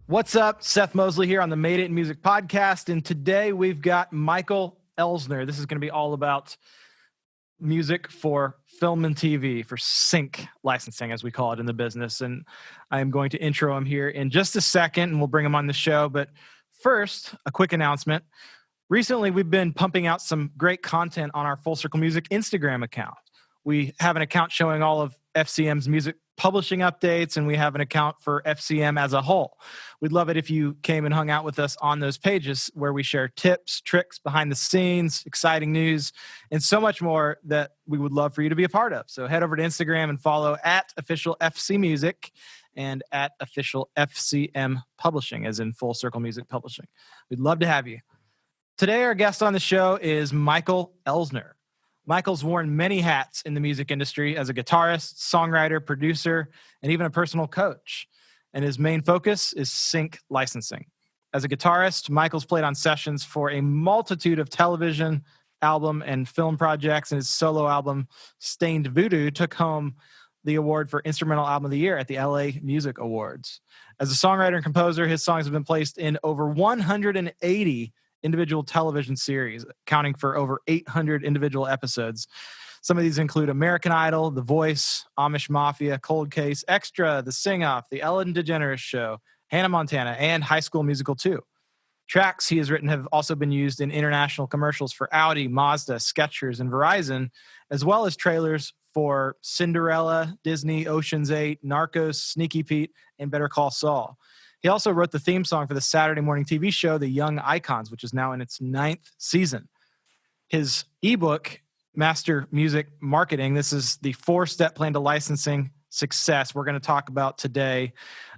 What's up? Seth Mosley here on the Made It in Music podcast. And today we've got Michael Elsner. This is going to be all about music for film and TV, for sync licensing, as we call it in the business. And I am going to intro him here in just a second, and we'll bring him on the show. But first, a quick announcement. Recently, we've been pumping out some great content on our Full Circle Music Instagram account. We have an account showing all of FCM's music publishing updates, and we have an account for FCM as a whole. We'd love it if you came and hung out with us on those pages where we share tips, tricks, behind the scenes, exciting news, and so much more that we would love for you to be a part of. So head over to Instagram and follow at Official FC Music and at Official FCM Publishing, as in Full Circle Music Publishing. We'd love to have you. Today, our guest on the show is Michael Elsner. Michael's worn many hats in the music industry as a guitarist, songwriter, producer, and even a personal coach. And his main focus is sync licensing. As a guitarist, Michael's played on sessions for a multitude of television, album, and film projects, and his solo album, Stained Voodoo, took home the award for Instrumental Album of the Year at the LA Music Awards. As a songwriter and composer, his songs have been placed in over 180 individual television series, accounting for over 800 individual episodes. Some of these include American Idol, The Voice, Amish Mafia, Cold Case, Extra, The Sing-Off, The Ellen DeGeneres Show, Hannah Montana, and High School Musical 2. Tracks he has written have also been used in international commercials for Audi, Mazda, Skechers, and Verizon, as well as trailers for Cinderella, Disney, Ocean's 8, Narcos, Sneaky Pete, and Better Call Saul. He also wrote the theme song for the Saturday morning TV show, The Young Icons, which is now in its 9th season. His ebook, Master Music Marketing, this is the 4-step plan to licensing success we're going to talk about today.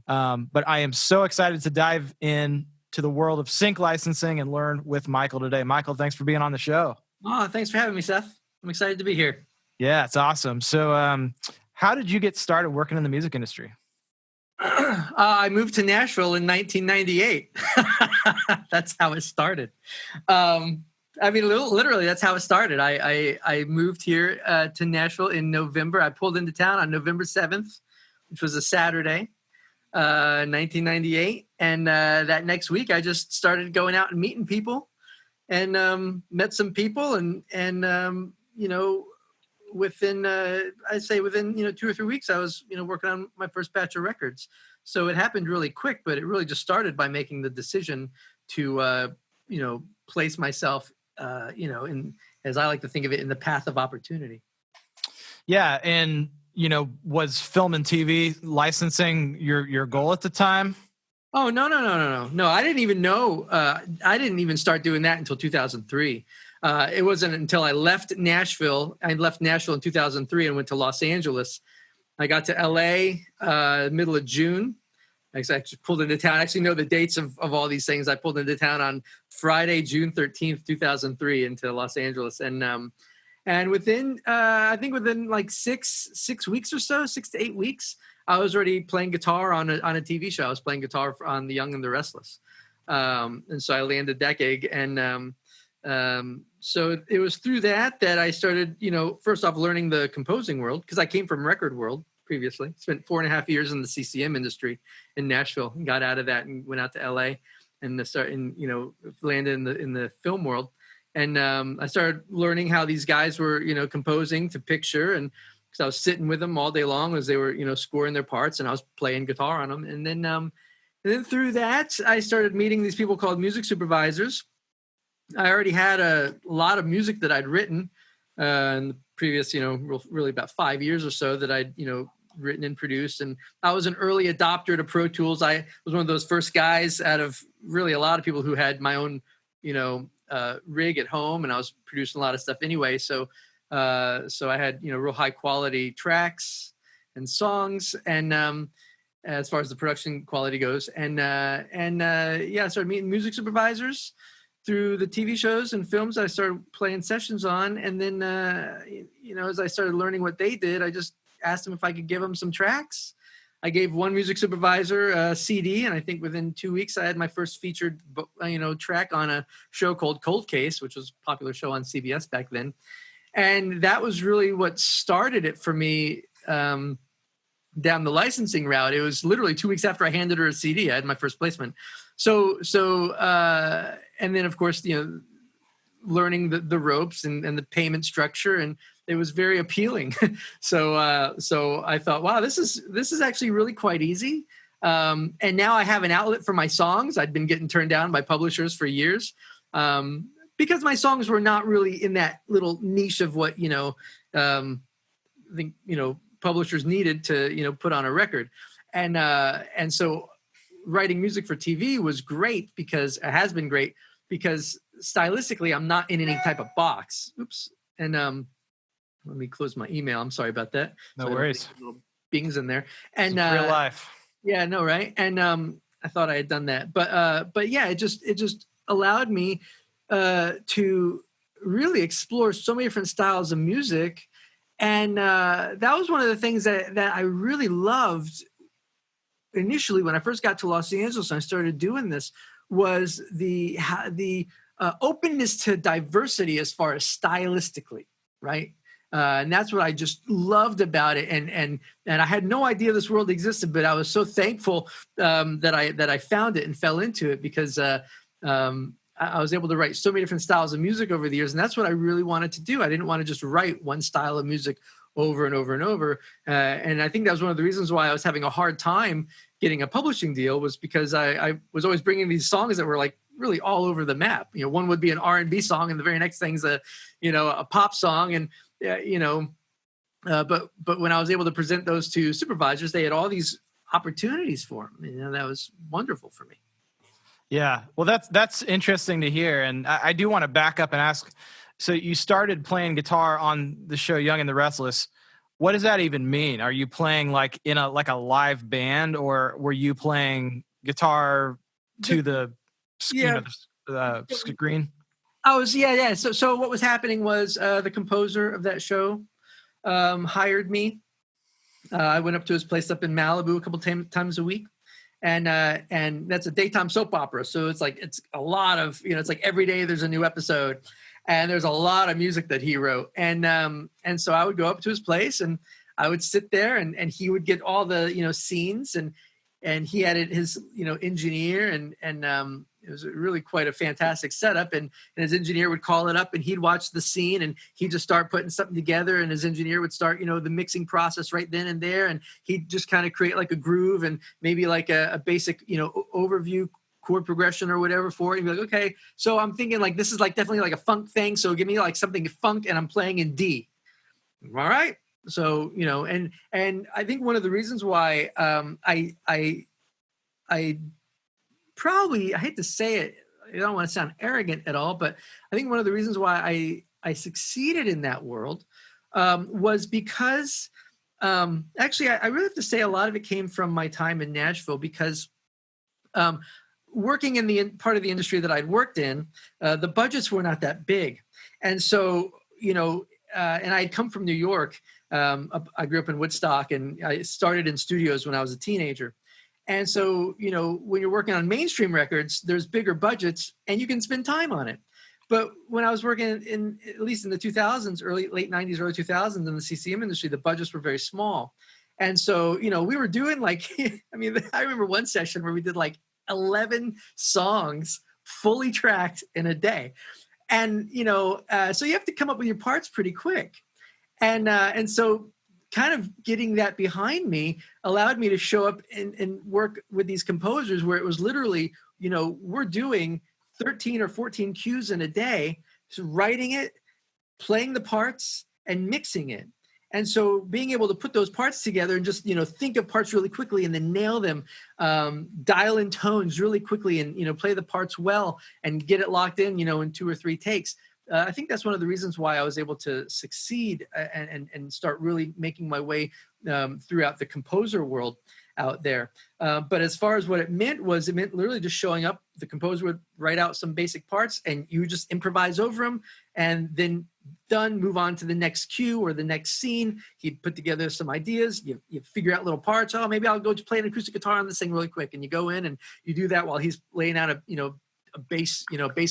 But I am so excited to dive in to the world of sync licensing and learn with Michael today. Michael, thanks for being on the show. Oh, thanks for having me, Seth. I'm excited to be here. Yeah, it's awesome. So how did you get started working in the music industry? I moved to Nashville in 1998. That's how it started. Literally, that's how it started. I moved here to Nashville in November. I pulled into town on November 7th, which was a Saturday, 1998. And that next week, I just started going out and meeting people and met some people. And within 2 or 3 weeks, I was, working on my first batch of records. So it happened really quick, but it really just started by making the decision to, place myself, in, as I like to think of it, in the path of opportunity. Yeah. And, was film and TV licensing your goal at the time? Oh, no. I didn't even know. I didn't even start doing that until 2003. It wasn't until I left Nashville. I left Nashville in 2003 and went to Los Angeles. I got to LA middle of June. I actually pulled into town. I actually know the dates of all these things. I pulled into town on Friday, June 13th, 2003 into Los Angeles. And within like six weeks or so, 6 to 8 weeks, I was already playing guitar on a TV show. I was playing guitar on The Young and the Restless. And so I landed that gig. And so it was through that I started, first off learning the composing world, because I came from record world previously. Spent 4.5 years in the CCM industry in Nashville, and got out of that and went out to LA and landed in the film world. And I started learning how these guys were, composing to picture, and because I was sitting with them all day long as they were, scoring their parts, and I was playing guitar on them. And then through that, I started meeting these people called music supervisors. I already had a lot of music that I'd written in the previous, really about 5 years or so that I'd, written and produced. And I was an early adopter to Pro Tools. I was one of those first guys out of really a lot of people who had my own, rig at home, and I was producing a lot of stuff anyway. So I had, real high quality tracks and songs, and as far as the production quality goes. I started meeting music supervisors through the TV shows and films I started playing sessions on. And then, as I started learning what they did, I just asked them if I could give them some tracks. I gave one music supervisor a CD, and I think within 2 weeks I had my first featured, track on a show called Cold Case, which was a popular show on CBS back then. And that was really what started it for me. down the licensing route. It was literally 2 weeks after I handed her a CD. I had my first placement. And then of course, learning the ropes and the payment structure, and it was very appealing. So I thought, wow, this is actually really quite easy. And now I have an outlet for my songs. I'd been getting turned down by publishers for years because my songs were not really in that little niche of what I think publishers needed to put on a record, and so writing music for TV was great because it has been great because stylistically I'm not in any type of box. Oops. And let me close my email. I'm sorry about that. No worries. Little bings in there. And real life. Yeah, no, right. And I thought I had done that, but yeah, it just allowed me to really explore so many different styles of music. And that was one of the things that I really loved initially when I first got to Los Angeles and I started doing this, was the openness to diversity as far as stylistically, right? And that's what I just loved about it. And I had no idea this world existed, but I was so thankful that I found it and fell into it because I was able to write so many different styles of music over the years. And that's what I really wanted to do. I didn't want to just write one style of music over and over and over. And I think that was one of the reasons why I was having a hard time getting a publishing deal, was because I was always bringing these songs that were like really all over the map. One would be an R&B song and the very next thing's a pop song. And, but when I was able to present those to supervisors, they had all these opportunities for them. That was wonderful for me. Yeah. Well, that's interesting to hear. And I do want to back up and ask, so you started playing guitar on the show Young and the Restless. What does that even mean? Are you playing like in a live band, or were you playing guitar to the screen? I was, yeah. So what was happening was the composer of that show hired me. I went up to his place up in Malibu a couple times a week. And that's a daytime soap opera. So it's a lot of, it's like every day there's a new episode, and there's a lot of music that he wrote. And so I would go up to his place and I would sit there and he would get all the, scenes, and he had his, engineer, and it was really quite a fantastic setup. And his engineer would call it up and he'd watch the scene and he'd just start putting something together, and his engineer would start, the mixing process right then and there. And he'd just kind of create like a groove and maybe like a basic, overview chord progression or whatever for it. And be like, okay, so I'm thinking like, this is like definitely like a funk thing. So give me like something funk, and I'm playing in D. All right. So, and I think one of the reasons why I probably, I hate to say it, I don't want to sound arrogant at all, but I think one of the reasons why I succeeded in that world was because actually I really have to say a lot of it came from my time in Nashville, because working in the part of the industry that I'd worked in, the budgets were not that big. And so, and I had come from New York. I grew up in Woodstock, and I started in studios when I was a teenager. And so, when you're working on mainstream records, there's bigger budgets and you can spend time on it. But when I was working in, at least in the 2000s, late 90s, early 2000s in the CCM industry, the budgets were very small. And so, we were doing like, I remember one session where we did like 11 songs fully tracked in a day. And, so you have to come up with your parts pretty quick. And so kind of getting that behind me allowed me to show up and work with these composers where it was literally, we're doing 13 or 14 cues in a day, so writing it, playing the parts, and mixing it. And so being able to put those parts together and just, think of parts really quickly and then nail them, dial in tones really quickly and, play the parts well and get it locked in, in 2 or 3 takes. I think that's one of the reasons why I was able to succeed and start really making my way throughout the composer world out there. But as far as what it meant literally just showing up. The composer would write out some basic parts and you just improvise over them, and then move on to the next cue or the next scene. He'd put together some ideas. You figure out little parts. Oh, maybe I'll go to play an acoustic guitar on this thing really quick. And you go in and you do that while he's laying out a bass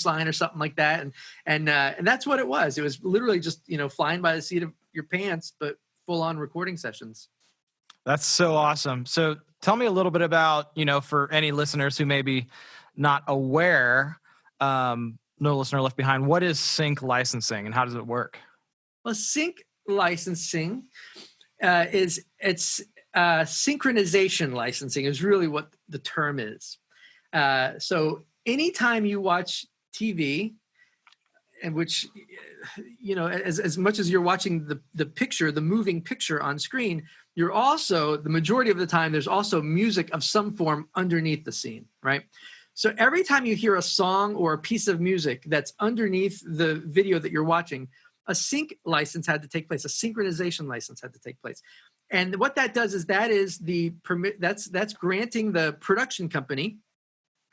line or something like that. And that's what it was. It was literally just, flying by the seat of your pants, but full on recording sessions. That's so awesome. So tell me a little bit about, for any listeners who may be not aware, no listener left behind, what is sync licensing and how does it work? Well, sync licensing it's synchronization licensing is really what the term is. So anytime you watch TV, and which, as much as you're watching the picture, the moving picture on screen, you're also, the majority of the time, there's also music of some form underneath the scene, right? So every time you hear a song or a piece of music that's underneath the video that you're watching, a sync license had to take place, a synchronization license had to take place. And what that does is that's granting the production company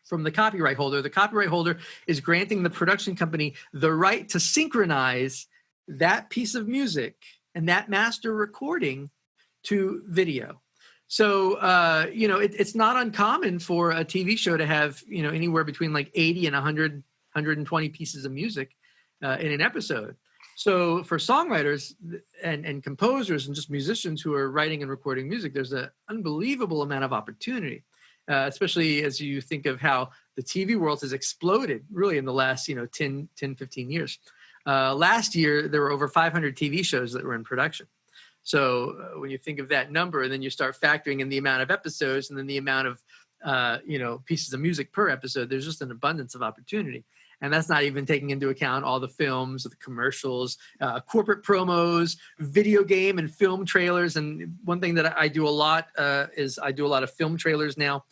from the copyright holder. The copyright holder is granting the production company the right to synchronize that piece of music and that master recording to video. So, it's not uncommon for a TV show to have, anywhere between like 80 and 100, 120 pieces of music in an episode. So for songwriters and composers and just musicians who are writing and recording music, there's an unbelievable amount of opportunity, especially as you think of how the TV world has exploded really in the last, 10, 15 years. Last year, there were over 500 TV shows that were in production. So when you think of that number, and then you start factoring in the amount of episodes and then the amount of, pieces of music per episode, there's just an abundance of opportunity. And that's not even taking into account all the films, the commercials, corporate promos, video game and film trailers. And one thing that I do a lot is I do a lot of film trailers now.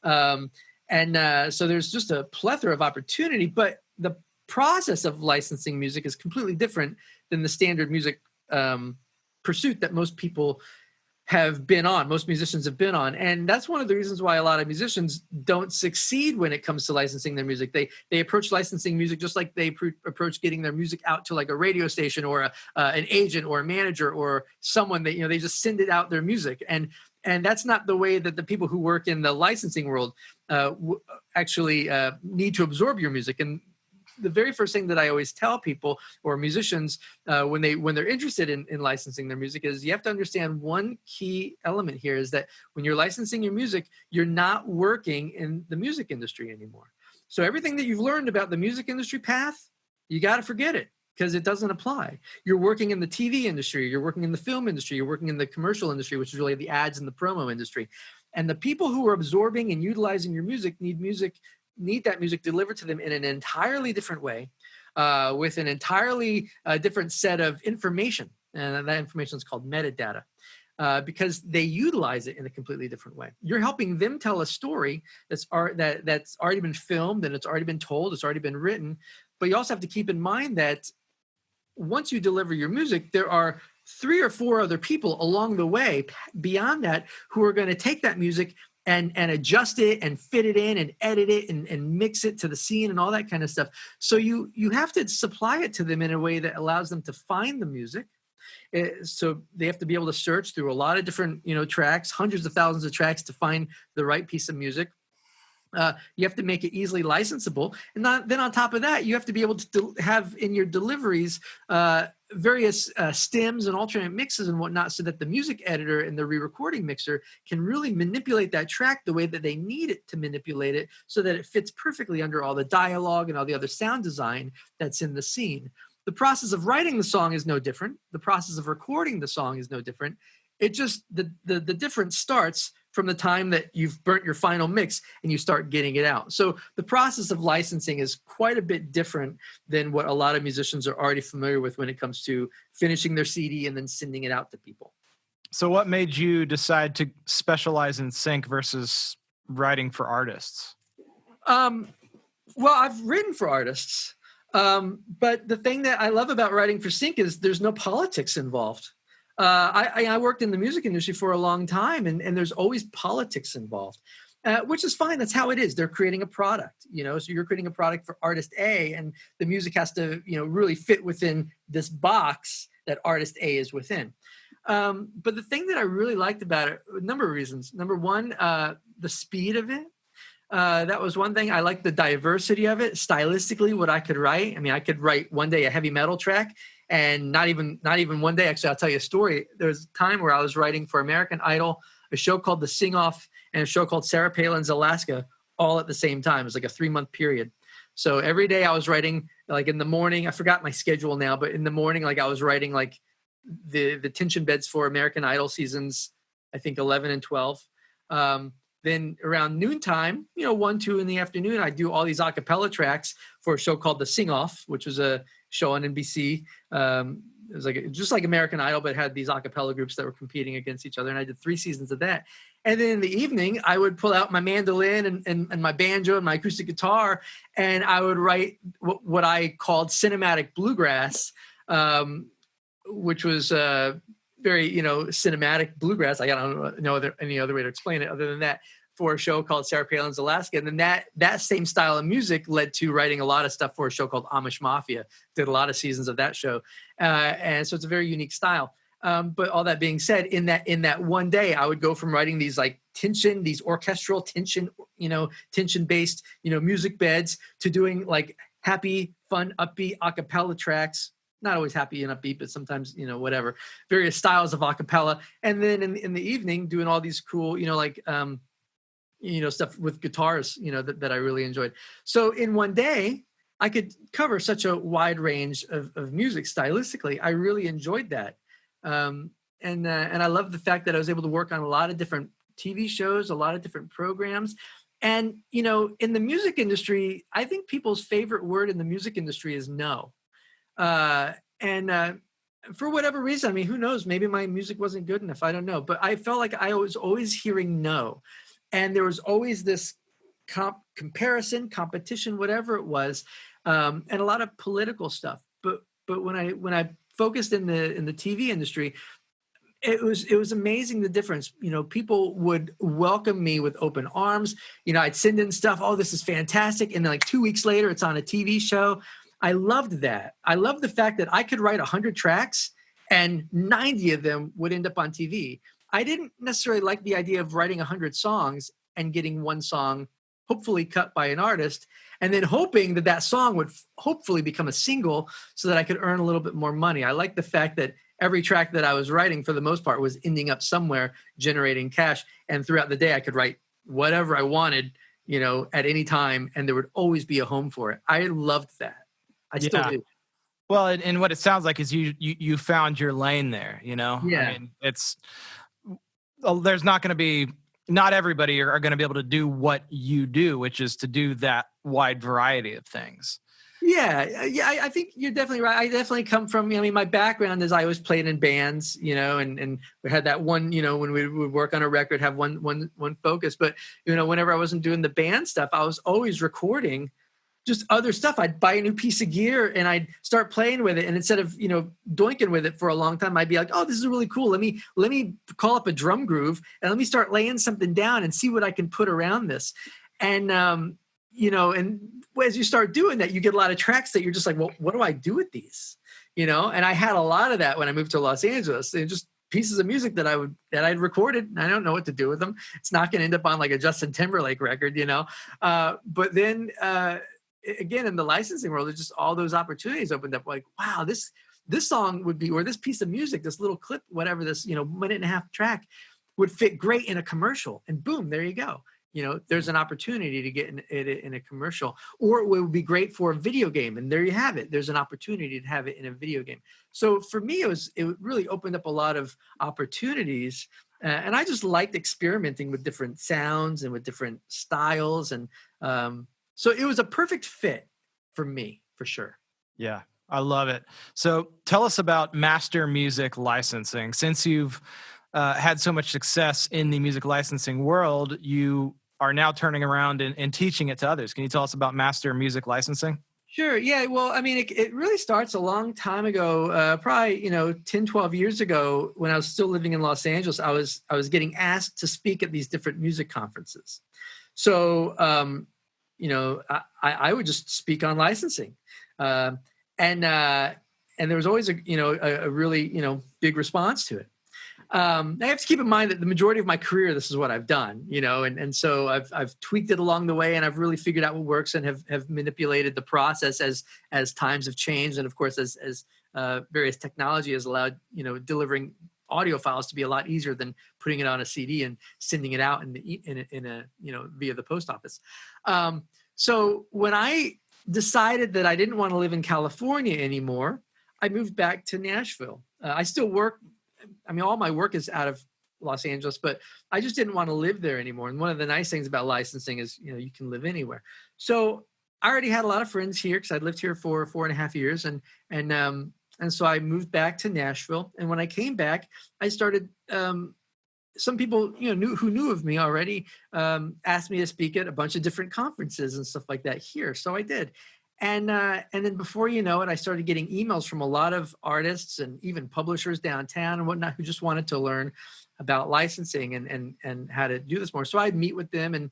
So there's just a plethora of opportunity, but the process of licensing music is completely different than the standard music pursuit that most people have been on, most musicians have been on. And that's one of the reasons why a lot of musicians don't succeed when it comes to licensing their music. They approach licensing music just like they approach getting their music out to like a radio station or an agent or a manager or someone that, they just send it out their music. And that's not the way that the people who work in the licensing world actually need to absorb your music. And the very first thing that I always tell people or musicians when they're interested in licensing their music is you have to understand one key element here is that when you're licensing your music, you're not working in the music industry anymore. So everything that you've learned about the music industry path, you got to forget it because it doesn't apply. You're working in the TV industry, you're working in the film industry, you're working in the commercial industry, which is really the ads and the promo industry. And the people who are absorbing and utilizing your music need that music delivered to them in an entirely different way, with an entirely different set of information. And that information is called metadata, because they utilize it in a completely different way. You're helping them tell a story that's already been filmed and it's already been told, it's already been written. But you also have to keep in mind that once you deliver your music, there are 3 or 4 other people along the way beyond that who are going to take that music and adjust it and fit it in and edit it and mix it to the scene and all that kind of stuff. So you have to supply it to them in a way that allows them to find the music. So they have to be able to search through a lot of different, tracks, hundreds of thousands of tracks to find the right piece of music. You have to make it easily licensable. And then on top of that, you have to be able to have in your deliveries various stems and alternate mixes and whatnot so that the music editor and the re-recording mixer can really manipulate that track the way that they need it to manipulate it so that it fits perfectly under all the dialogue and all the other sound design that's in the scene. The process of writing the song is no different. The process of recording the song is no different. It just, the difference starts from the time that you've burnt your final mix and you start getting it out. So the process of licensing is quite a bit different than what a lot of musicians are already familiar with when it comes to finishing their CD and then sending it out to people. So what made you decide to specialize in sync versus writing for artists? Well, I've written for artists, but the thing that I love about writing for sync is there's no politics involved. I worked in the music industry for a long time, and there's always politics involved, which is fine. That's how it is. They're creating a product, so you're creating a product for artist A, and the music has to, really fit within this box that artist A is within. But the thing that I really liked about it, a number of reasons. Number one, the speed of it. That was one thing. I liked the diversity of it. Stylistically, what I could write. I mean, I could write one day a heavy metal track, and not even one day. Actually, I'll tell you a story. There was a time where I was writing for American Idol a show called The Sing Off and a show called Sarah Palin's Alaska, all at the same time. It was like a 3-month period. So every day I was writing, like in the morning, I forgot my schedule now, but in the morning, like I was writing like the tension beds for American Idol seasons, I think 11 and 12. Then around noontime, 1, 2 in the afternoon, I do all these a cappella tracks for a show called The Sing Off, which was a show on NBC. It was like just like American Idol, but it had these a cappella groups that were competing against each other. And I did 3 seasons of that. And then in the evening, I would pull out my mandolin and my banjo and my acoustic guitar, and I would write what I called cinematic bluegrass, which was very, cinematic bluegrass. I don't know any other way to explain it other than that, for a show called Sarah Palin's Alaska. And then that same style of music led to writing a lot of stuff for a show called Amish Mafia. Did a lot of seasons of that show. And so it's a very unique style. But all that being said, in that one day, I would go from writing these like these orchestral tension, tension-based, music beds, to doing like happy, fun, upbeat a cappella tracks. Not always happy and upbeat, but sometimes, whatever, various styles of a cappella. And then in the evening, doing all these cool, stuff with guitars, that I really enjoyed. So in one day, I could cover such a wide range of music stylistically. I really enjoyed that. And I love the fact that I was able to work on a lot of different TV shows, a lot of different programs. And, in the music industry, I think people's favorite word in the music industry is no. And for whatever reason, I mean, who knows, maybe my music wasn't good enough. I don't know. But I felt like I was always hearing no. And there was always this comparison, competition, whatever it was, and a lot of political stuff. But when I focused in the TV industry, it was amazing, the difference. People would welcome me with open arms. I'd send in stuff. Oh, this is fantastic. And then like 2 weeks later, it's on a TV show. I loved that. I loved the fact that I could write 100 tracks and 90 of them would end up on TV. I didn't necessarily like the idea of writing 100 songs and getting one song hopefully cut by an artist, and then hoping that song would hopefully become a single so that I could earn a little bit more money. I like the fact that every track that I was writing, for the most part, was ending up somewhere generating cash. And throughout the day, I could write whatever I wanted, at any time, and there would always be a home for it. I loved that. I still do. Well, and what it sounds like is you found your lane there, Yeah. I mean, there's not going to be, not everybody are going to be able to do what you do, which is to do that wide variety of things. Yeah. I think you're definitely right. I definitely come from, my background is I always played in bands, and we had that one, when we would work on a record, have one focus. But, whenever I wasn't doing the band stuff, I was always recording just other stuff. I'd buy a new piece of gear and I'd start playing with it. And instead of, doinking with it for a long time, I'd be like, oh, this is really cool. Let me call up a drum groove and let me start laying something down and see what I can put around this. And, and as you start doing that, you get a lot of tracks that you're just like, well, what do I do with these? And I had a lot of that when I moved to Los Angeles. They're just pieces of music that I'd recorded. I don't know what to do with them. It's not going to end up on like a Justin Timberlake record, but then, again, in the licensing world, there's just all those opportunities opened up. Like, wow, this song would be, or this piece of music, this little clip, whatever, this, minute and a half track would fit great in a commercial. And boom, there you go. There's an opportunity to get in a commercial, or it would be great for a video game. And there you have it. There's an opportunity to have it in a video game. So for me, it really opened up a lot of opportunities. And I just liked experimenting with different sounds and with different styles. And, so it was a perfect fit for me, for sure. Yeah, I love it. So tell us about master music licensing. Since you've had so much success in the music licensing world, you are now turning around and teaching it to others. Can you tell us about master music licensing? Sure. Yeah. Well, I mean, it really starts a long time ago, probably, 10, 12 years ago, when I was still living in Los Angeles. I was getting asked to speak at these different music conferences. So, I would just speak on licensing, and there was always a really big response to it. I have to keep in mind that the majority of my career, this is what I've done, and so I've tweaked it along the way, and I've really figured out what works, and have manipulated the process as times have changed, and of course as various technology has allowed delivering audio files to be a lot easier than putting it on a CD and sending it out via the post office. So when I decided that I didn't want to live in California anymore, I moved back to Nashville. I still work. I mean, all my work is out of Los Angeles, but I just didn't want to live there anymore. And one of the nice things about licensing is, you can live anywhere. So I already had a lot of friends here because I'd lived here for 4.5 years. And so I moved back to Nashville. And when I came back, I started, some people, who knew of me already, asked me to speak at a bunch of different conferences and stuff like that here. So I did. And then before you know it, I started getting emails from a lot of artists and even publishers downtown and whatnot who just wanted to learn about licensing and how to do this more. So I'd meet with them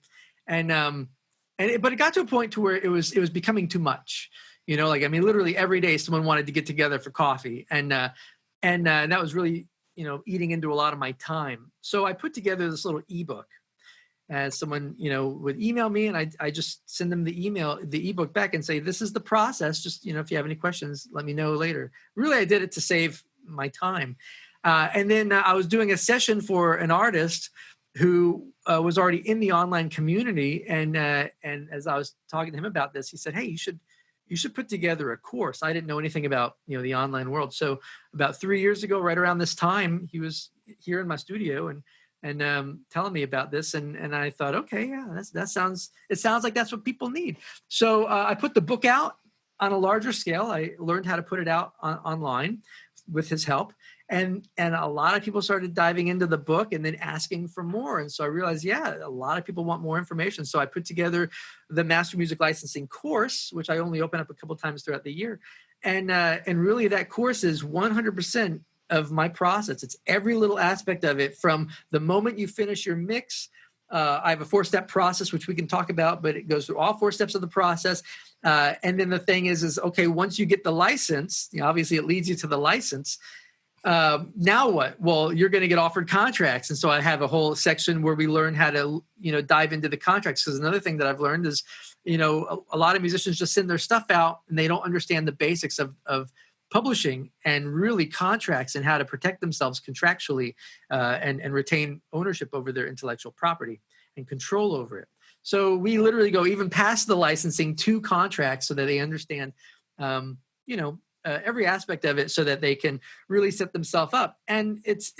but it got to a point to where it was becoming too much. Literally every day someone wanted to get together for coffee, and that was really eating into a lot of my time. So I put together this little ebook. Someone, would email me, and I just send them the ebook back and say, this is the process. Just, if you have any questions, let me know later. Really, I did it to save my time. And then I was doing a session for an artist who was already in the online community. And as I was talking to him about this, he said, hey, you should put together a course. I didn't know anything about, the online world. So about 3 years ago, right around this time, he was here in my studio and telling me about this, and I thought, okay, yeah, it sounds like that's what people need. So I put the book out on a larger scale. I learned how to put it out online with his help, and a lot of people started diving into the book and then asking for more. And so I realized, a lot of people want more information. So I put together the Master Music Licensing course, which I only open up a couple times throughout the year, and really that course is 100% of my process. It's every little aspect of it from the moment you finish your mix. I have a 4-step process, which we can talk about, but it goes through all 4 steps of the process. And then the thing is okay, once you get the license, obviously it leads you to the license. Now what? Well, you're going to get offered contracts. And so I have a whole section where we learn how to, dive into the contracts. Because another thing that I've learned is, a lot of musicians just send their stuff out and they don't understand the basics of publishing and really contracts and how to protect themselves contractually and retain ownership over their intellectual property and control over it. So we literally go even past the licensing to contracts so that they understand, every aspect of it so that they can really set themselves up. And it's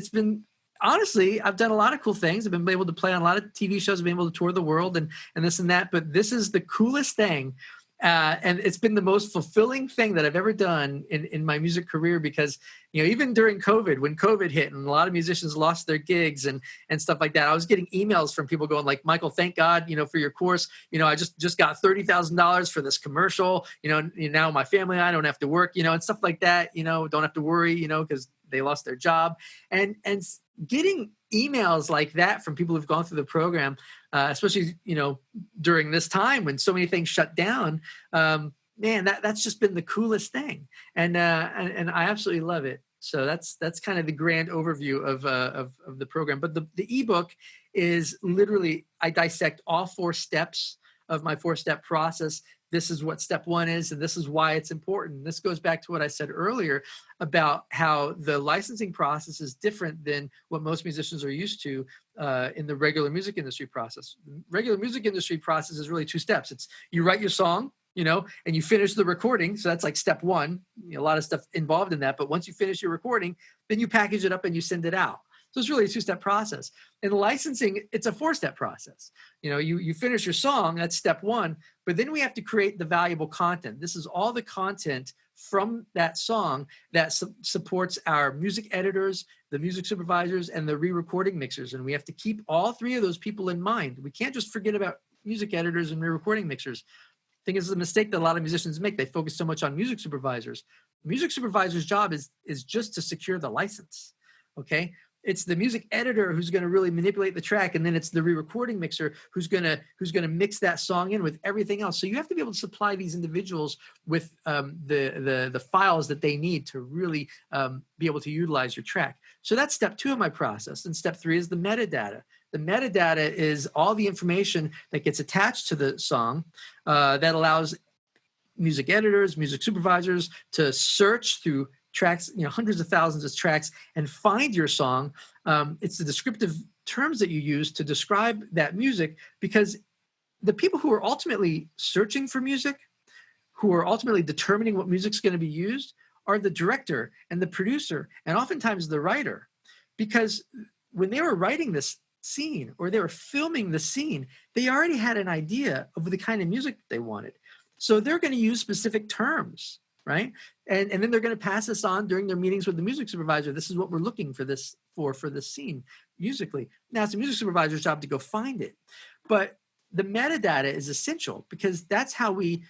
been, honestly, I've done a lot of cool things. I've been able to play on a lot of TV shows. I've been able to tour the world and this and that, but this is the coolest thing. And it's been the most fulfilling thing that I've ever done in my music career because, even during COVID, when COVID hit and a lot of musicians lost their gigs and stuff like that, I was getting emails from people going like, Michael, thank God, for your course. I just got $30,000 for this commercial, now my family and I don't have to work, and stuff like that, don't have to worry, because they lost their job. And getting emails like that from people who've gone through the program, especially, during this time when so many things shut down, man, that's just been the coolest thing. And I absolutely love it. So that's kind of the grand overview of the program. But the ebook is literally, I dissect all 4 steps of my 4-step process. This is what step 1 is, and this is why it's important. This goes back to what I said earlier about how the licensing process is different than what most musicians are used to in the regular music industry process. The regular music industry process is really 2 steps. It's you write your song, and you finish the recording. So that's like step 1. A lot of stuff involved in that. But once you finish your recording, then you package it up and you send it out. So it's really a 2-step process. In licensing, it's a 4-step process. You finish your song, that's step 1, but then we have to create the valuable content. This is all the content from that song that supports our music editors, the music supervisors, and the re-recording mixers. And we have to keep all 3 of those people in mind. We can't just forget about music editors and re-recording mixers. I think it's a mistake that a lot of musicians make. They focus so much on music supervisors. Music supervisor's job is just to secure the license, okay? It's the music editor who's going to really manipulate the track, and then it's the re-recording mixer who's going to mix that song in with everything else. So you have to be able to supply these individuals with the files that they need to really be able to utilize your track. So that's step 2 of my process. And step 3 is the metadata. The metadata is all the information that gets attached to the song that allows music editors, music supervisors to search through tracks, hundreds of thousands of tracks, and find your song. It's the descriptive terms that you use to describe that music, because the people who are ultimately searching for music, who are ultimately determining what music's going to be used, are the director and the producer, and oftentimes the writer. Because when they were writing this scene or they were filming the scene, they already had an idea of the kind of music they wanted. So they're going to use specific terms, right? And then they're going to pass this on during their meetings with the music supervisor. This is what we're looking for this scene musically. Now it's the music supervisor's job to go find it. But the metadata is essential, because that's how we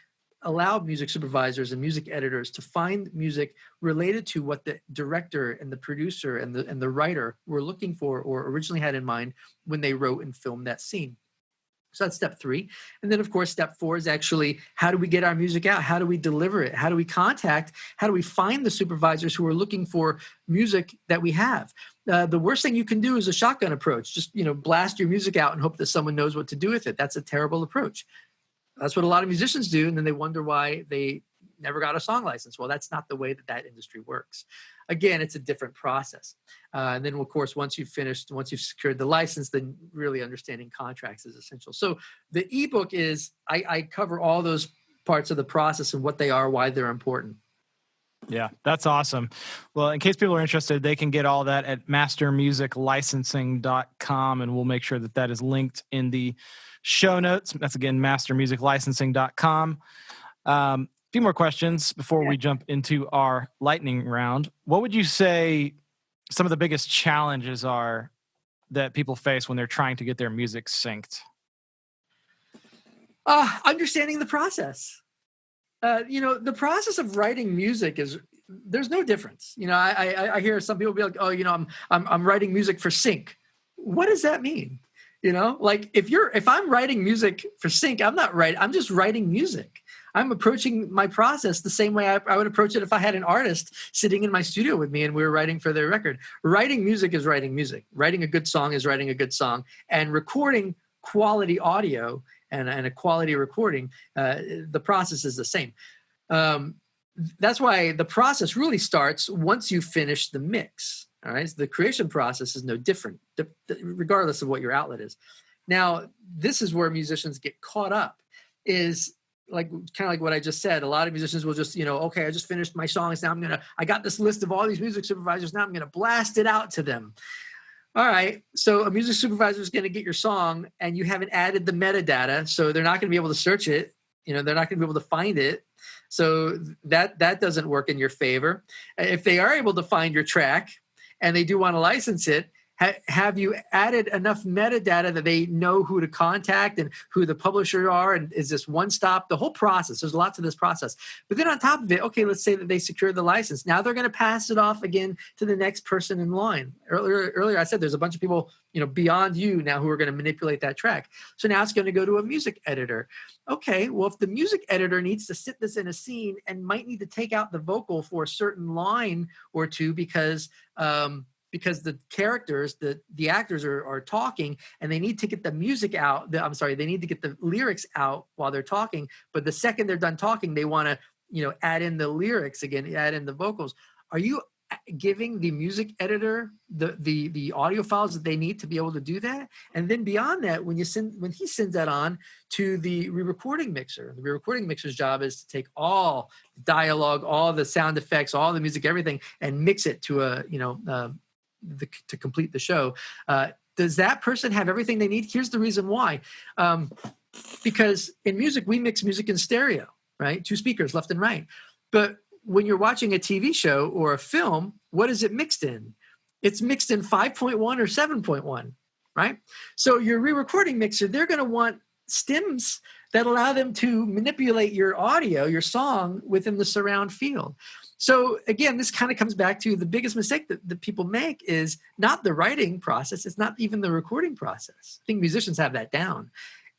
allow music supervisors and music editors to find music related to what the director and the producer and the writer were looking for or originally had in mind when they wrote and filmed that scene. So that's step 3. And then, of course, step 4 is actually, how do we get our music out? How do we deliver it? How do we find the supervisors who are looking for music that we have? The worst thing you can do is a shotgun approach. Just, blast your music out and hope that someone knows what to do with it. That's a terrible approach. That's what a lot of musicians do, and then they wonder why they never got a song license. Well, that's not the way that industry works. Again, it's a different process. And then, of course, once you've secured the license, then really understanding contracts is essential. So the ebook is, I cover all those parts of the process and what they are, why they're important. Yeah, that's awesome. Well, in case people are interested, they can get all that at mastermusiclicensing.com, and we'll make sure that is linked in the show notes. That's, again, mastermusiclicensing.com. A few more questions before we jump into our lightning round. What would you say some of the biggest challenges are that people face when they're trying to get their music synced? Understanding the process. The process of writing music there's no difference. I hear some people be like, oh, I'm writing music for sync. What does that mean? Like if I'm writing music for sync, I'm just writing music. I'm approaching my process the same way I would approach it if I had an artist sitting in my studio with me and we were writing for their record. Writing music is writing music. Writing a good song is writing a good song. And recording quality audio and a quality recording, the process is the same. That's why the process really starts once you finish the mix. All right, so the creation process is no different, regardless of what your outlet is. Now, this is where musicians get caught up, is kind of like what I just said. A lot of musicians will just, okay, I just finished my songs. Now I got this list of all these music supervisors. Now I'm going to blast it out to them. All right, so a music supervisor is going to get your song and you haven't added the metadata, so they're not going to be able to search it. They're not going to be able to find it. So that doesn't work in your favor. If they are able to find your track and they do want to license it, have you added enough metadata that they know who to contact and who the publisher are? And is this one stop? The whole process, there's lots of this process. But then on top of it, okay, let's say that they secured the license. Now they're going to pass it off again to the next person in line. Earlier I said there's a bunch of people, beyond you now who are going to manipulate that track. So now it's going to go to a music editor. Okay, well, if the music editor needs to sit this in a scene and might need to take out the vocal for a certain line or two because the characters, the actors are talking and they need to get the music out. They need to get the lyrics out while they're talking. But the second they're done talking, they want to, add in the lyrics again, add in the vocals. Are you giving the music editor the audio files that they need to be able to do that? And then beyond that, when he sends that on to the re-recording mixer, the re-recording mixer's job is to take all dialogue, all the sound effects, all the music, everything, and mix it to to complete the show. Does that person have everything they need? Here's the reason why. Because in music, we mix music in stereo, right? 2 speakers, left and right. But when you're watching a TV show or a film, what is it mixed in? It's mixed in 5.1 or 7.1, right? So your re-recording mixer, they're going to want stems that allow them to manipulate your audio, your song, within the surround field. So again, this kind of comes back to the biggest mistake that people make is not the writing process. It's not even the recording process. I think musicians have that down.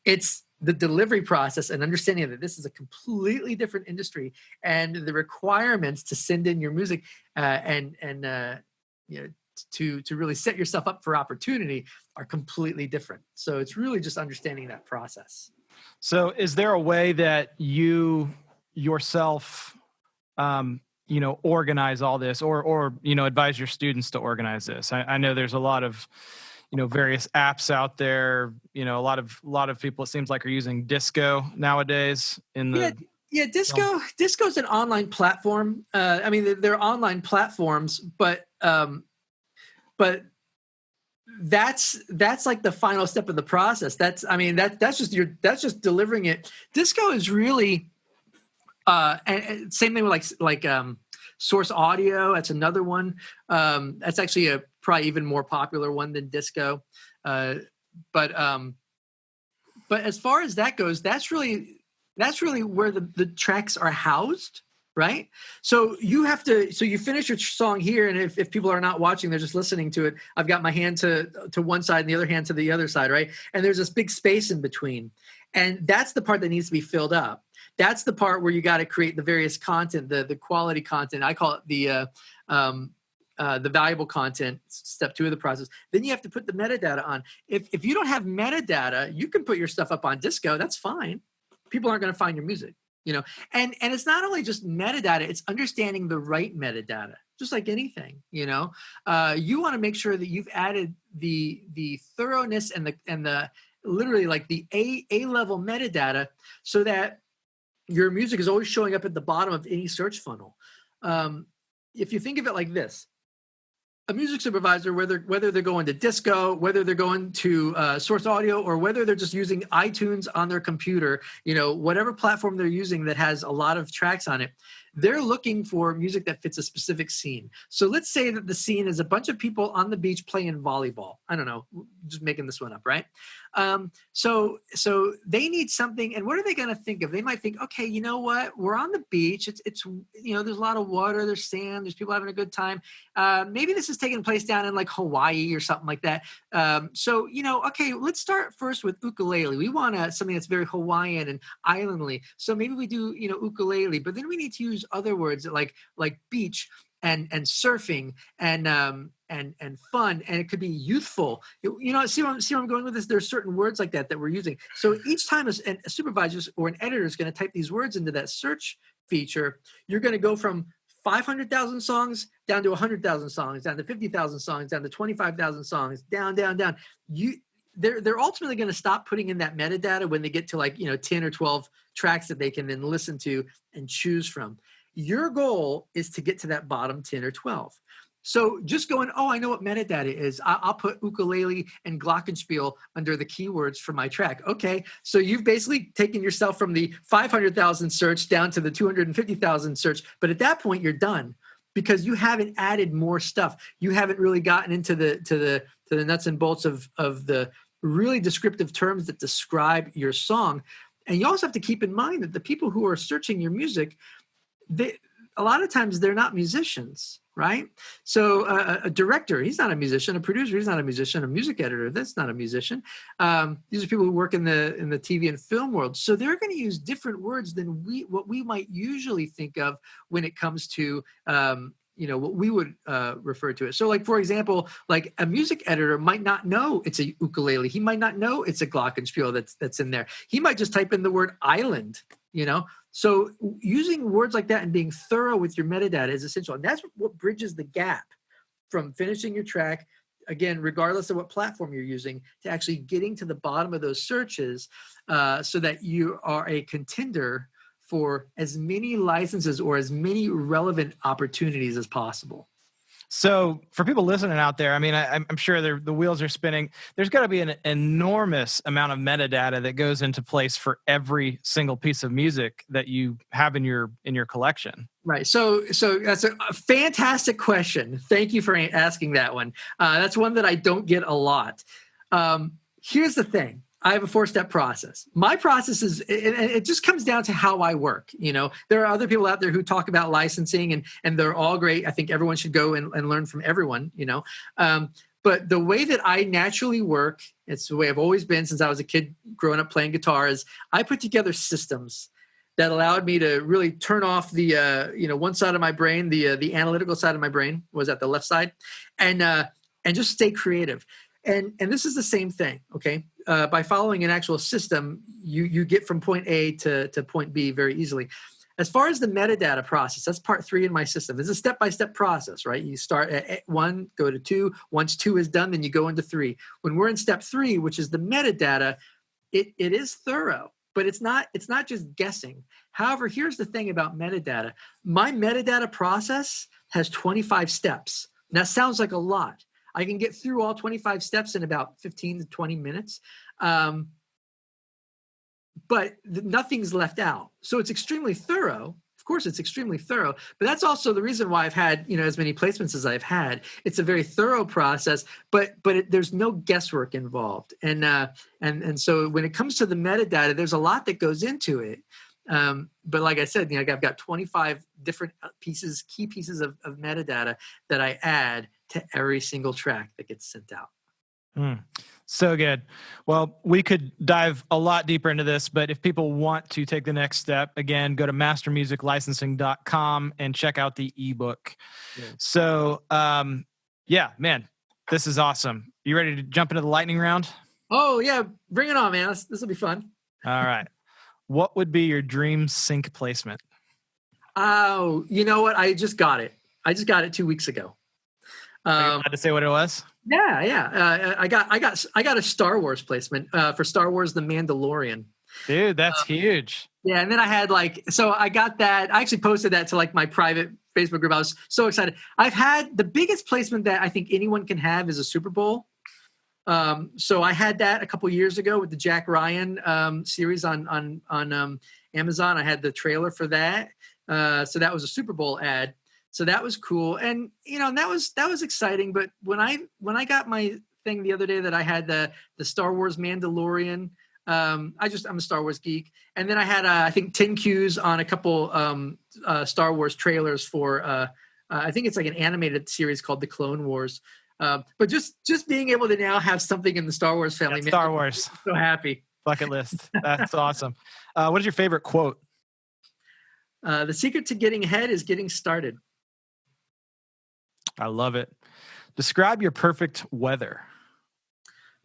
It's the delivery process and understanding that this is a completely different industry and the requirements to send in your music to really set yourself up for opportunity are completely different. So it's really just understanding that process. So is there a way that you yourself organize all this, or advise your students to organize this? I know there's a lot of various apps out there. A lot of people, it seems like, are using Disco nowadays in the yeah. Disco's an online platform. I mean, they're online platforms, but that's like the final step of the process. That's just delivering it. Disco is really and same thing with like Source Audio. That's another one. That's actually a probably even more popular one than Disco. But as far as that goes, that's really where the tracks are housed, right? So you finish your song here, and if people are not watching, they're just listening to it. I've got my hand to one side and the other hand to the other side, right? And there's this big space in between, and that's the part that needs to be filled up. That's the part where you got to create the various content, the quality content. I call it the valuable content, step 2 of the process. Then you have to put the metadata on. If you don't have metadata, you can put your stuff up on Disco. That's fine. People aren't going to find your music, and it's not only just metadata, it's understanding the right metadata, just like anything, you want to make sure that you've added the thoroughness and the literally like the A level metadata, so that your music is always showing up at the bottom of any search funnel. If you think of it like this, a music supervisor, whether they're going to Disco, whether they're going to Source Audio, or whether they're just using iTunes on their computer, whatever platform they're using that has a lot of tracks on it, they're looking for music that fits a specific scene. So let's say that the scene is a bunch of people on the beach playing volleyball. I don't know, just making this one up, right? So they need something, and what are they going to think of? They might think, okay, you know what? We're on the beach. It's there's a lot of water, there's sand, there's people having a good time. Maybe this is taking place down in like Hawaii or something like that. Okay, let's start first with ukulele. We want something that's very Hawaiian and islandly. So maybe we do, ukulele, but then we need to use other words like beach and surfing and fun, and it could be youthful. See where I'm going with this? There's certain words like that we're using. So each time a supervisor or an editor is going to type these words into that search feature, you're going to go from 500,000 songs down to 100,000 songs, down to 50,000 songs, down to 25,000 songs, down. They're ultimately going to stop putting in that metadata when they get to 10 or 12 tracks that they can then listen to and choose from. Your goal is to get to that bottom 10 or 12. So just going, I know what metadata is. I'll put ukulele and glockenspiel under the keywords for my track. Okay, so you've basically taken yourself from the 500,000 search down to the 250,000 search. But at that point, you're done because you haven't added more stuff. You haven't really gotten into the nuts and bolts of the really descriptive terms that describe your song. And you also have to keep in mind that the people who are searching your music, a lot of times they're not musicians, right? So a director, he's not a musician. A producer, he's not a musician. A music editor, that's not a musician. These are people who work in the TV and film world. So they're going to use different words than what we might usually think of when it comes to what we would refer to it. So like, for example, like a music editor might not know it's a ukulele. He might not know it's a glockenspiel that's in there. He might just type in the word island, So using words like that and being thorough with your metadata is essential. And that's what bridges the gap from finishing your track, again, regardless of what platform you're using, to actually getting to the bottom of those searches so that you are a contender for as many licenses or as many relevant opportunities as possible. So for people listening out there, I mean, I'm sure the wheels are spinning. There's got to be an enormous amount of metadata that goes into place for every single piece of music that you have in your collection. Right. So that's a fantastic question. Thank you for asking that one. That's one that I don't get a lot. Here's the thing. I have a 4-step process. My process is, it just comes down to how I work. There are other people out there who talk about licensing and they're all great. I think everyone should go and learn from everyone, but the way that I naturally work, it's the way I've always been since I was a kid growing up playing guitar, is I put together systems that allowed me to really turn off the, one side of my brain, the analytical side of my brain was at the left side, and just stay creative. And this is the same thing, okay? By following an actual system, you get from point A to point B very easily. as far as the metadata process, that's part 3 in my system. It's a step-by-step process, right? You start at 1, go to 2. Once 2 is done, then you go into 3. When we're in step 3, which is the metadata, it is thorough, but it's not just guessing. However, here's the thing about metadata. My metadata process has 25 steps. And that sounds like a lot. I can get through all 25 steps in about 15 to 20 minutes. But nothing's left out. So it's extremely thorough. Of course, it's extremely thorough, but that's also the reason why I've had, as many placements as I've had. It's a very thorough process, but there's no guesswork involved. And so when it comes to the metadata, there's a lot that goes into it. But like I said, I've got 25 different key pieces of metadata that I add to every single track that gets sent out. So good. Well, we could dive a lot deeper into this, but if people want to take the next step, again, go to mastermusiclicensing.com and check out the ebook. Yeah. So, man, this is awesome. You ready to jump into the lightning round? Oh, yeah. Bring it on, man. This will be fun. All right. What would be your dream sync placement? Oh, you know what? I just got it. I just got it 2 weeks ago. Are you allowed to say what it was? Yeah. I got a Star Wars placement for Star Wars: The Mandalorian. Dude, that's huge. Yeah, and then I had so I got that. I actually posted that to my private Facebook group. I was so excited. I've had the biggest placement that I think anyone can have is a Super Bowl. So I had that a couple years ago with the Jack Ryan series on Amazon. I had the trailer for that. So that was a Super Bowl ad. So that was cool. And, and that was exciting. But when I got my thing the other day that I had the Star Wars Mandalorian, I'm a Star Wars geek. And then I had, I think 10 cues on a couple Star Wars trailers for, I think it's like an animated series called The Clone Wars. But just being able to now have something in the Star Wars family. That's Star Wars. I'm so happy. Bucket list. That's awesome. What is your favorite quote? The secret to getting ahead is getting started. I love it. Describe your perfect weather.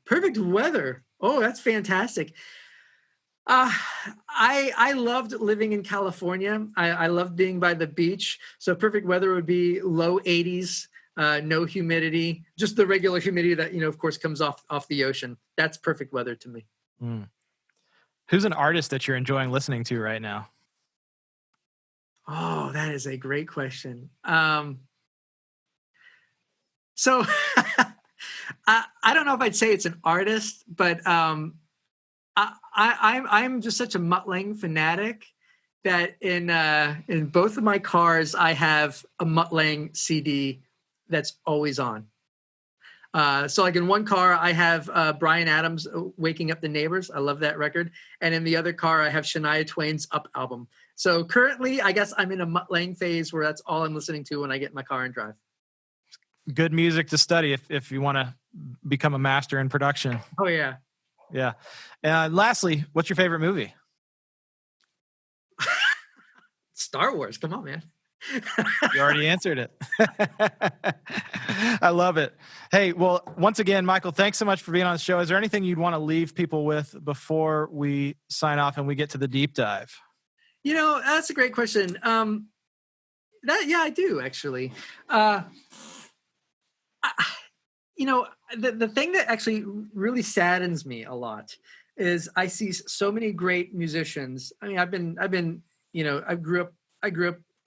Perfect weather. Oh, that's fantastic. I loved living in California. I loved being by the beach. So perfect weather would be low 80s, no humidity, just the regular humidity that, of course, comes off the ocean. That's perfect weather to me. Who's an artist that you're enjoying listening to right now? Oh, that is a great question. So I don't know if I'd say it's an artist, but I'm just such a Mutt Lange fanatic that in both of my cars I have a Mutt Lange CD that's always on. So in one car I have Bryan Adams' "Waking Up the Neighbors." I love that record, and in the other car I have Shania Twain's "Up" album. So currently, I guess I'm in a Mutt Lange phase where that's all I'm listening to when I get in my car and drive. Good music to study if you want to become a master in production. Oh, yeah. Yeah. Lastly, what's your favorite movie? Star Wars. Come on, man. You already answered it. I love it. Hey, well, once again, Michael, thanks so much for being on the show. Is there anything you'd want to leave people with before we sign off and we get to the deep dive? That's a great question. I do actually. The thing that actually really saddens me a lot is I see so many great musicians. I mean, I grew up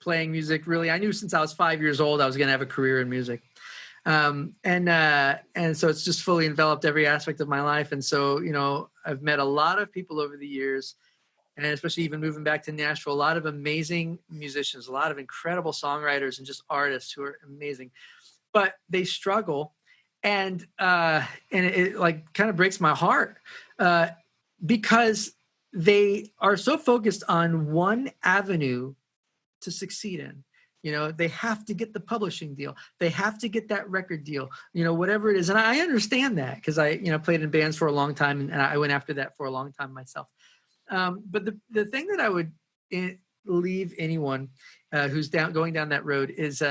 playing music. Really, I knew since I was 5 years old I was going to have a career in music, and so it's just fully enveloped every aspect of my life. And so I've met a lot of people over the years, and especially even moving back to Nashville, a lot of amazing musicians, a lot of incredible songwriters and just artists who are amazing, but they struggle. And it kind of breaks my heart because they are so focused on one avenue to succeed in. They have to get the publishing deal. They have to get that record deal, whatever it is. And I understand that because I, played in bands for a long time and I went after that for a long time myself. But the thing that I would leave anyone who's going down that road is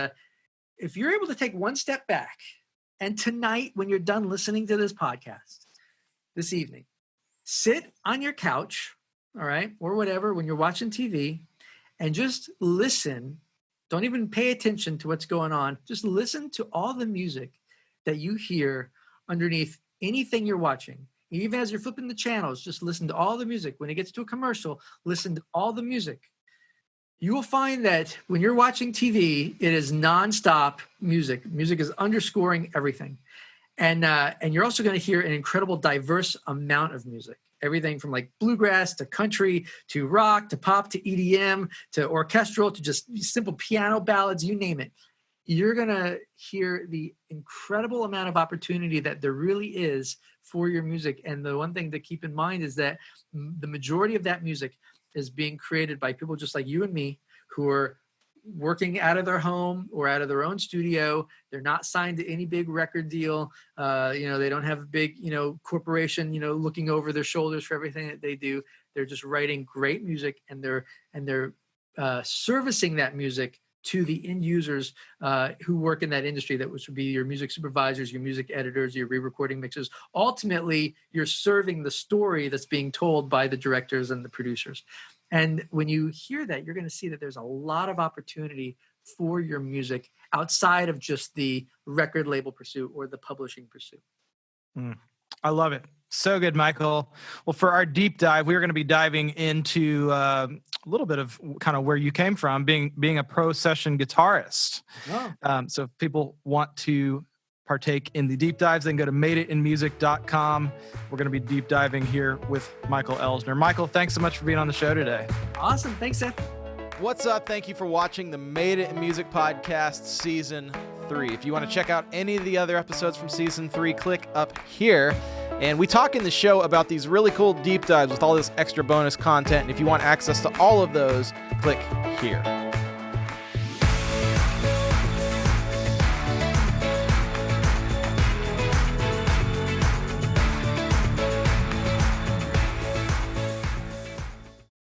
if you're able to take one step back, and tonight, when you're done listening to this podcast, this evening, sit on your couch, all right, or whatever, when you're watching TV, and just listen. Don't even pay attention to what's going on. Just listen to all the music that you hear underneath anything you're watching. Even as you're flipping the channels, just listen to all the music. When it gets to a commercial, listen to all the music. You will find that when you're watching TV, it is nonstop music. Music is underscoring everything. And you're also going to hear an incredible diverse amount of music. Everything from like bluegrass to country to rock to pop to EDM to orchestral to just simple piano ballads, you name it. You're going to hear the incredible amount of opportunity that there really is for your music. And the one thing to keep in mind is that the majority of that music is being created by people just like you and me who are working out of their home or out of their own studio. They're not signed to any big record deal. They don't have a big, corporation, looking over their shoulders for everything that they do. They're just writing great music, and they're servicing that music to the end users who work in that industry, that which would be your music supervisors, your music editors, your re-recording mixers. Ultimately, you're serving the story that's being told by the directors and the producers. And when you hear that, you're going to see that there's a lot of opportunity for your music outside of just the record label pursuit or the publishing pursuit. I love it. So good, Michael. Well, for our deep dive, we're going to be diving into a little bit of kind of where you came from, being a pro session guitarist. Oh. So if people want to partake in the deep dives, they can go to madeitinmusic.com. We're going to be deep diving here with Michael Elsner. Michael, thanks so much for being on the show today. Awesome. Thanks, Seth. What's up? Thank you for watching the Made It in Music podcast season 3. If you want to check out any of the other episodes from season 3, click up here. And we talk in the show about these really cool deep dives with all this extra bonus content. And if you want access to all of those, click here.